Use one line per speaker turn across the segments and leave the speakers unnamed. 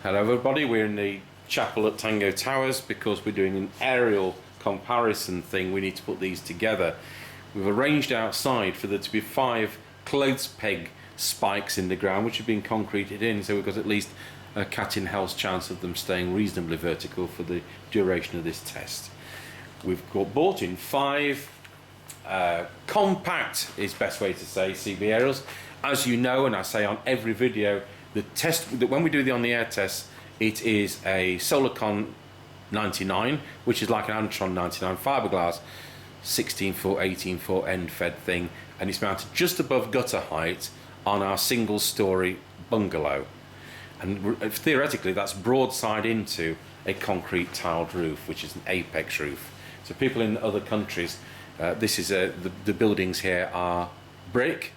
Hello everybody, we're in the chapel at Tango Towers because we're doing an aerial comparison thing. We need to put these together. We've arranged outside for there to be 5 clothes peg spikes in the ground which have been concreted in, so we've got at least a cat in hell's chance of them staying reasonably vertical for the duration of this test. We've bought in 5 compact, is best way to say, CB aerials. As you know, and I say on every video, the test, when we do the on-the-air test, it is a Solarcon 99, which is like an Antron 99 fiberglass, 16-foot, 18-foot end-fed thing, and it's mounted just above gutter height on our single-story bungalow. And theoretically, that's broadside into a concrete tiled roof, which is an apex roof. So people in other countries, this is the buildings here are brick.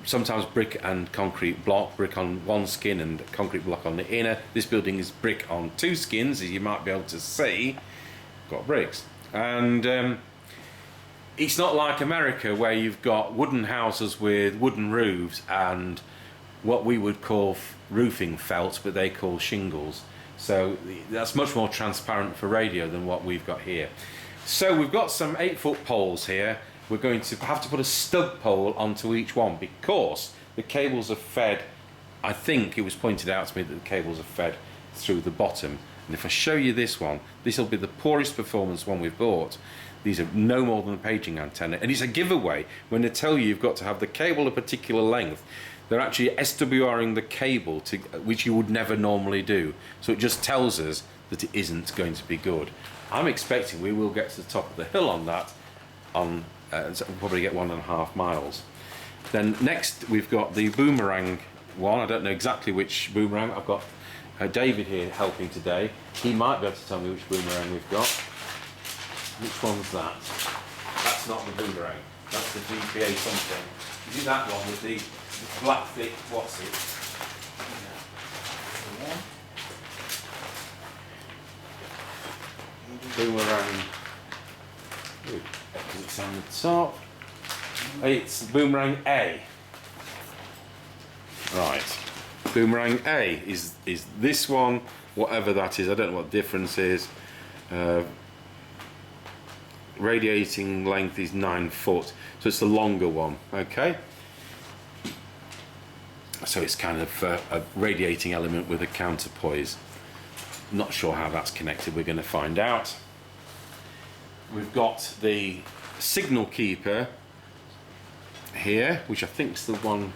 Sometimes brick and concrete block, brick on one skin and concrete block on the inner. This building is brick on 2 skins, as you might be able to see. Got bricks. And it's not like America where you've got wooden houses with wooden roofs and what we would call roofing felt, but they call shingles. So that's much more transparent for radio than what we've got here. So we've got some 8-foot poles here. We're going to have to put a stub pole onto each one because the cables are fed, I think it was pointed out to me that the cables are fed through the bottom. And if I show you this one, this will be the poorest performance one we've bought. These are no more than a paging antenna, and it's a giveaway when they tell you you've got to have the cable a particular length. They're actually SWRing the cable, which you would never normally do. So it just tells us that it isn't going to be good. I'm expecting we will get to the top of the hill on that, so we'll probably get 1.5 miles. Then next we've got the Boomerang one. I don't know exactly which Boomerang. I've got David here helping today. He might be able to tell me which Boomerang we've got. Which one's that? That's not the Boomerang. That's the GPA something. Is it that one with the black thick, what's it? Boomerang. Ooh, it's on the top. It's Boomerang A. Right. Boomerang A is this one, whatever that is. I don't know what the difference is. Radiating length is 9 foot, so it's the longer one. Okay. So it's kind of a radiating element with a counterpoise. Not sure how that's connected. We're going to find out. We've got the Signal Keeper here, which I think is the one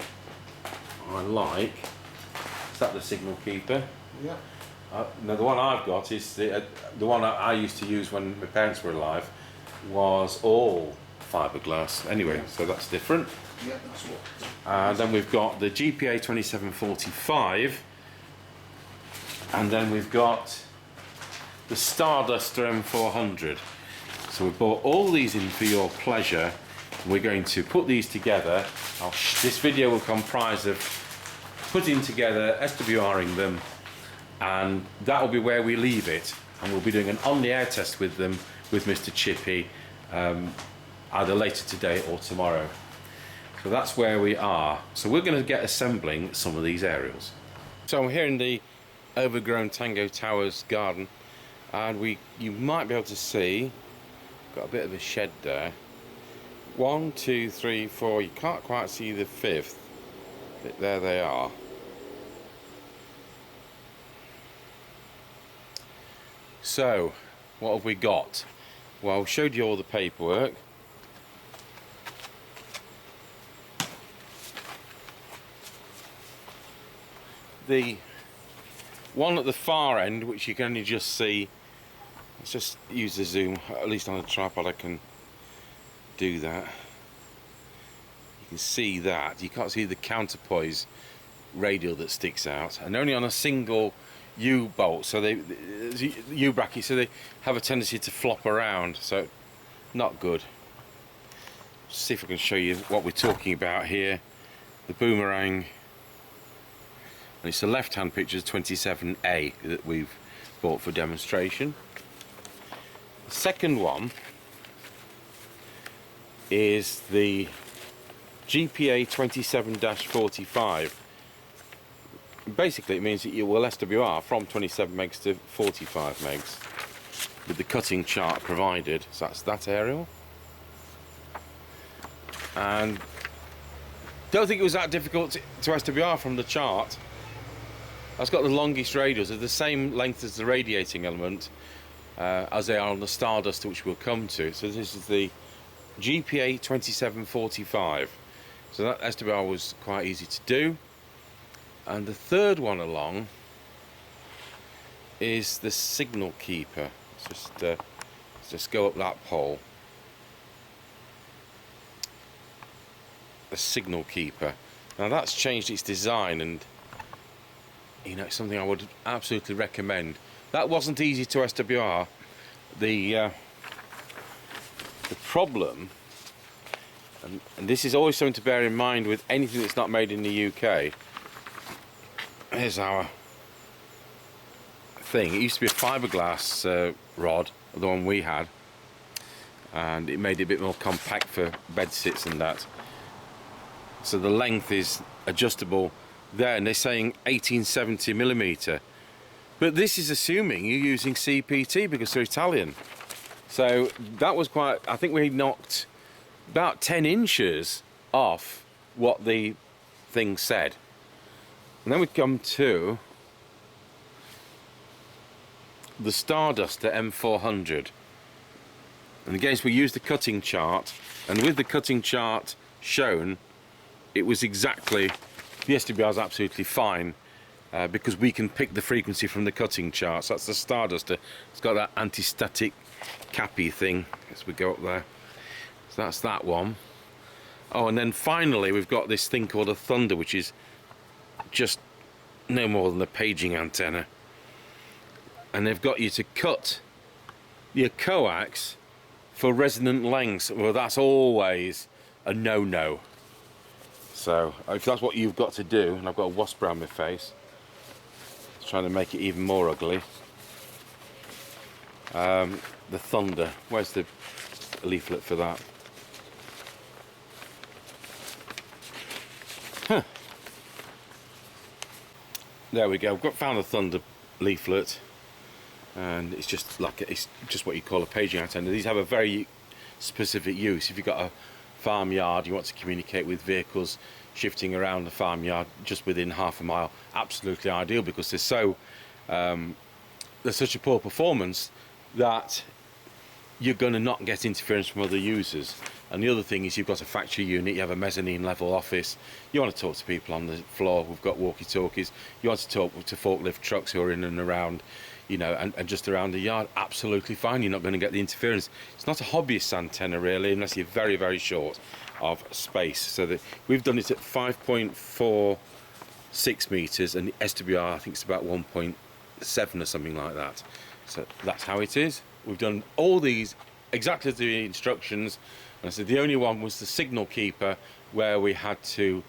I like. Is that the Signal Keeper?
Yeah.
No, the one I've got is the one I used to use when my parents were alive, was all fiberglass. Anyway, so that's different.
Yeah, that's what.
And then we've got the GPA 2745, and then we've got the Starduster M400. So we bought all these in for your pleasure. We're going to put these together. This video will comprise of putting together, SWRing them, and that will be where we leave it. And we'll be doing an on-the-air test with them with Mr Chippie either later today or tomorrow. So that's where we are. So we're going to get assembling some of these aerials. So I'm here in the overgrown Tango Towers garden, and you might be able to see, got a bit of a shed there. 1, 2, 3, 4. You can't quite see the 5th, but there they are. So what have we got? Well, I showed you all the paperwork. The one at the far end, which you can only just see, let's just use the zoom, at least on the tripod I can do that. You can see that. You can't see the counterpoise radial that sticks out, and only on a single U-bolt, so U-bracket, so they have a tendency to flop around, so not good. See if I can show you what we're talking about here. The Boomerang. And it's the left-hand picture, 27A, that we've bought for demonstration. The second one is the GPA 27-45, Basically, it means that you will SWR from 27 megs to 45 megs with the cutting chart provided. So that's that aerial. And don't think it was that difficult to SWR from the chart. That's got the longest radials. They're the same length as the radiating element as they are on the Starduster, which we'll come to. So this is the GPA 2745. So that SWR was quite easy to do. And the third one along is the Signal Keeper. Let's just go up that pole. The Signal Keeper. Now that's changed its design, and you know, it's something I would absolutely recommend. That wasn't easy to SWR. The problem, and this is always something to bear in mind with anything that's not made in the UK. Here's our thing. It used to be a fiberglass rod, the one we had, and it made it a bit more compact for bed sits and that. So the length is adjustable there, and they're saying 1870mm. But this is assuming you're using CPT because they're Italian. So that was quite, I think we knocked about 10 inches off what the thing said. And then we come to the Starduster M400. And again, so we used the cutting chart, and with the cutting chart shown, it was exactly, the SWR is absolutely fine because we can pick the frequency from the cutting chart. So that's the Starduster. It's got that anti-static cappy thing as we go up there. So that's that one. Oh, and then finally we've got this thing called a Thunder, which is just no more than a paging antenna, and they've got you to cut your coax for resonant lengths. Well, that's always a no-no. So if that's what you've got to do, and I've got a wasp around my face, it's trying to make it even more ugly. The Thunder, where's the leaflet for that? Huh. There we go. I've found a Thunder leaflet, and it's just like it's just what you call a paging antenna. These have a very specific use. If you've got a farmyard, you want to communicate with vehicles shifting around the farmyard just within half a mile, absolutely ideal because they're so there's such a poor performance that you're going to not get interference from other users. And the other thing is, you've got a factory unit, you have a mezzanine level office, you want to talk to people on the floor, we've got walkie-talkies, you want to talk to forklift trucks who are in and around, you know, and just around the yard, absolutely fine. You're not going to get the interference. It's not a hobbyist antenna really, unless you're very, very short of space. So that we've done it at 5.46 meters, and the SWR I think it's about 1.7 or something like that. So that's how it is. We've done all these exactly as the instructions, and I said the only one was the Signal Keeper, where we had to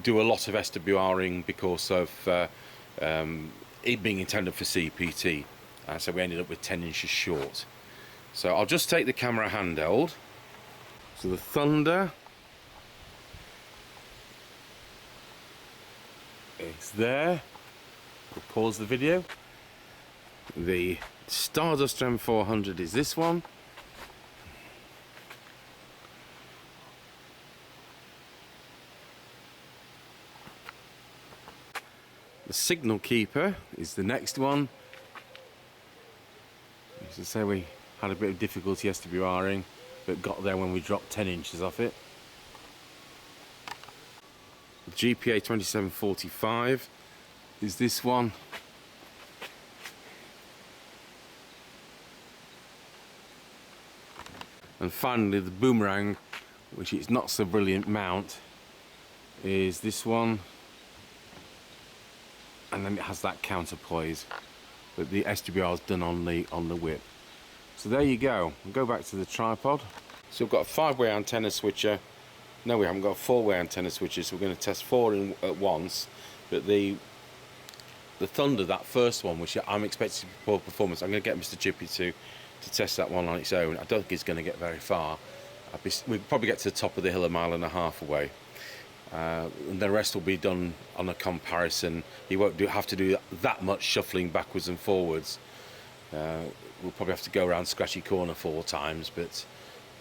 do a lot of SWRing because of it being intended for CPT, so we ended up with 10 inches short. So I'll just take the camera handheld. So the Thunder is there. We'll pause the video. The Starduster M400 is this one. The Signal Keeper is the next one. As I say, we had a bit of difficulty SWRing, but got there when we dropped 10 inches off it. The GPA 2745 is this one. And finally the Boomerang, which is not so brilliant mount, is this one. And then it has that counterpoise, but the SWR is done on the whip. So there you go. We'll go back to the tripod. So we've got a 5-way antenna switcher. No, we haven't got a 4-way antenna switcher, so we're going to test 4 at once. But the Thunder, that first one, which I'm expecting poor performance, I'm going to get Mr Chippie to test that one on its own. I don't think it's going to get very far. We'll probably get to the top of the hill a mile and a half away. and the rest will be done on a comparison. He won't have to do that much shuffling backwards and forwards. We'll probably have to go around Scratchy Corner 4 times, but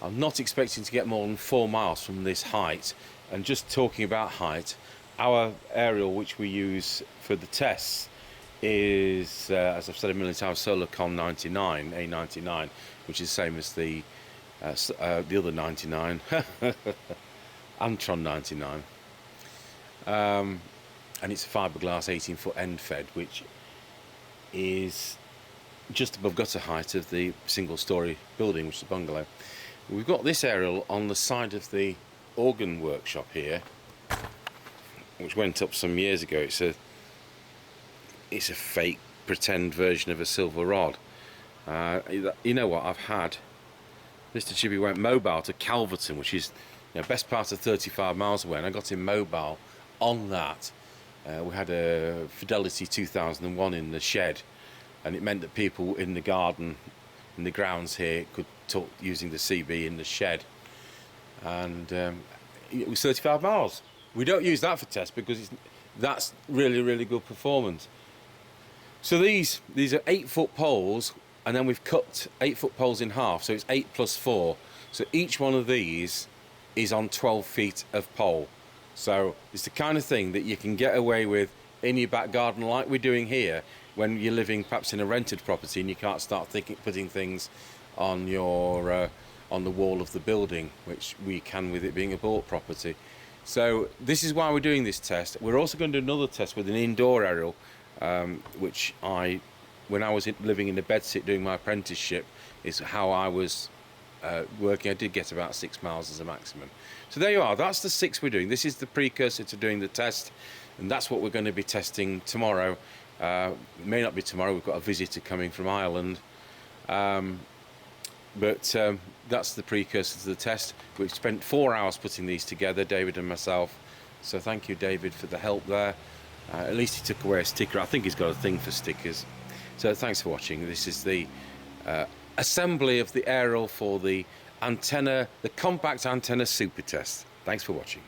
I'm not expecting to get more than 4 miles from this height. And just talking about height, our aerial which we use for the tests is, as I've said a million times, Solarcon 99, A99, which is the same as the other 99, Antron 99. And it's a fiberglass 18-foot end fed, which is just above gutter height of the single-storey building, which is a bungalow. We've got this aerial on the side of the organ workshop here, which went up some years ago. It's a fake pretend version of a silver rod. You know what, I've had Mr Chippie went mobile to Calverton, which is, you know, best part of 35 miles away, and I got him mobile on that. We had a Fidelity 2001 in the shed, and it meant that people in the garden, in the grounds here, could talk using the CB in the shed. And it was 35 miles. We don't use that for tests because that's really good performance. So these are 8-foot poles, and then we've cut 8-foot poles in half, so it's 8 plus 4. So each one of these is on 12 feet of pole. So it's the kind of thing that you can get away with in your back garden, like we're doing here, when you're living perhaps in a rented property and you can't start putting things on your on the wall of the building, which we can with it being a bought property. So this is why we're doing this test. We're also going to do another test with an indoor aerial, which when I was living in the bedsit doing my apprenticeship, is how I was working. I did get about 6 miles as a maximum. So there you are, that's the 6 we're doing. This is the precursor to doing the test, and that's what we're going to be testing tomorrow. It may not be tomorrow, we've got a visitor coming from Ireland. But that's the precursor to the test. We've spent 4 hours putting these together, David and myself. So thank you, David, for the help there. At least he took away a sticker. I think he's got a thing for stickers. So thanks for watching. This is the assembly of the aerial for the antenna, the compact antenna super test. Thanks for watching.